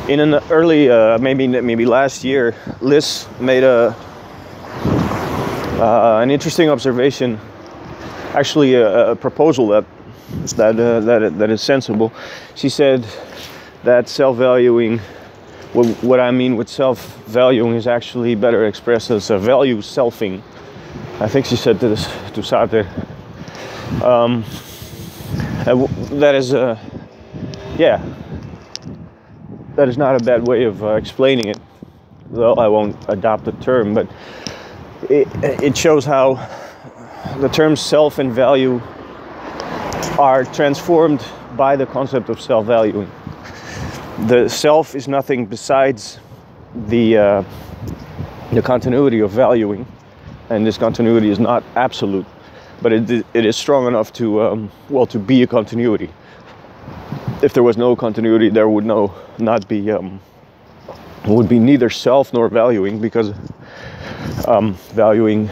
In an early, maybe last year, Liz made an interesting observation. Actually, a proposal that is sensible. She said that self-valuing, what I mean with self-valuing, is actually better expressed as a value selfing. I think she said this to Sater. That is that is not a bad way of explaining it, though I won't adopt the term, but it shows how the terms self and value are transformed by the concept of self-valuing. The self is nothing besides the continuity of valuing, and this continuity is not absolute, but it is strong enough to to be a continuity. If there was no continuity, there would would be neither self nor valuing, because valuing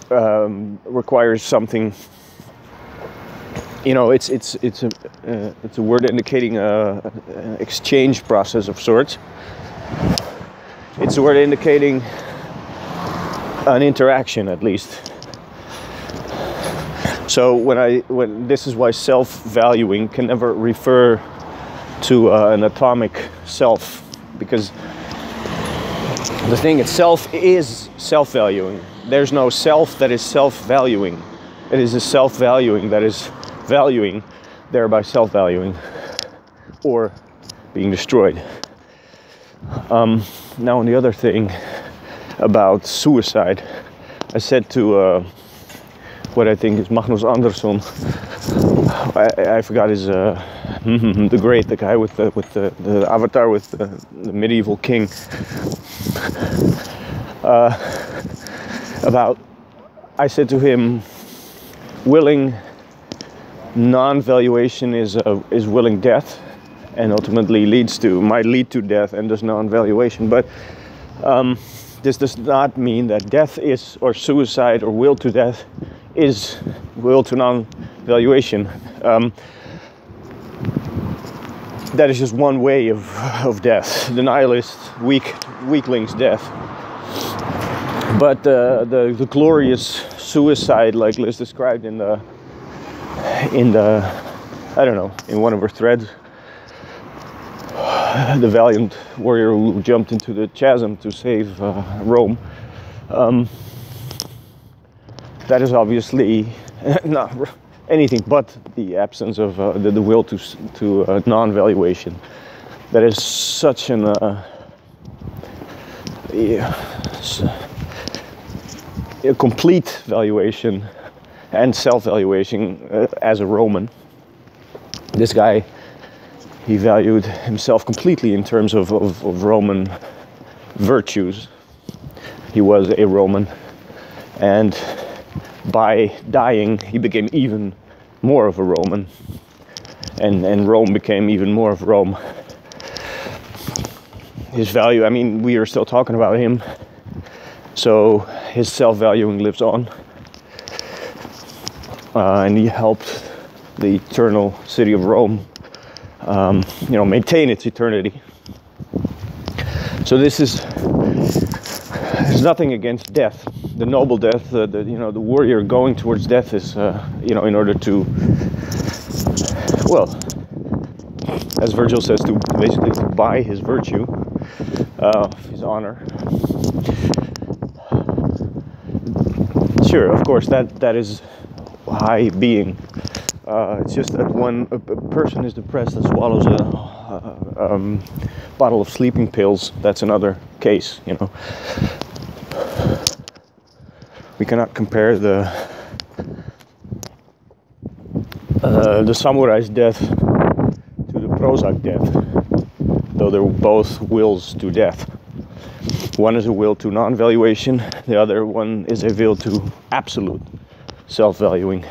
requires something. You know, it's a word indicating an exchange process of sorts. It's a word indicating an interaction, at least. So when this is why self-valuing can never refer to an atomic self, because the thing itself is self-valuing. There's no self that is self-valuing. It is a self-valuing that is valuing, thereby self-valuing, or being destroyed. Now, on the other thing about suicide, I said to what I think is Magnus Andersson. I forgot his the guy with the avatar with the medieval king. I said to him, willing non-valuation is willing death, and ultimately might lead to death, and does non-valuation. But this does not mean that death is, or suicide, or will to death is will to non-valuation. That is just one way of death, the nihilist weakling's death. But the glorious suicide, like Liz described in the I don't know, in one of her threads, the valiant warrior who jumped into the chasm to save Rome. That is obviously not anything but the absence of the will to non-valuation. That is such an a complete valuation and self-valuation as a Roman. This guy, he valued himself completely in terms of Roman virtues. He was a Roman, and by dying, he became even more of a Roman, and Rome became even more of Rome. His value, I mean, we are still talking about him, so his self-valuing lives on, and he helped the eternal city of Rome, maintain its eternity. So there's nothing against death. The noble death, the warrior going towards death is, in order to, well, as Virgil says, to basically to buy his virtue, his honor. Sure, of course, that is high being. It's just that a person is depressed and swallows a bottle of sleeping pills. That's another case, We cannot compare the samurai's death to the Prozac death, though they're both wills to death. One is a will to non-valuation, the other one is a will to absolute self-valuing.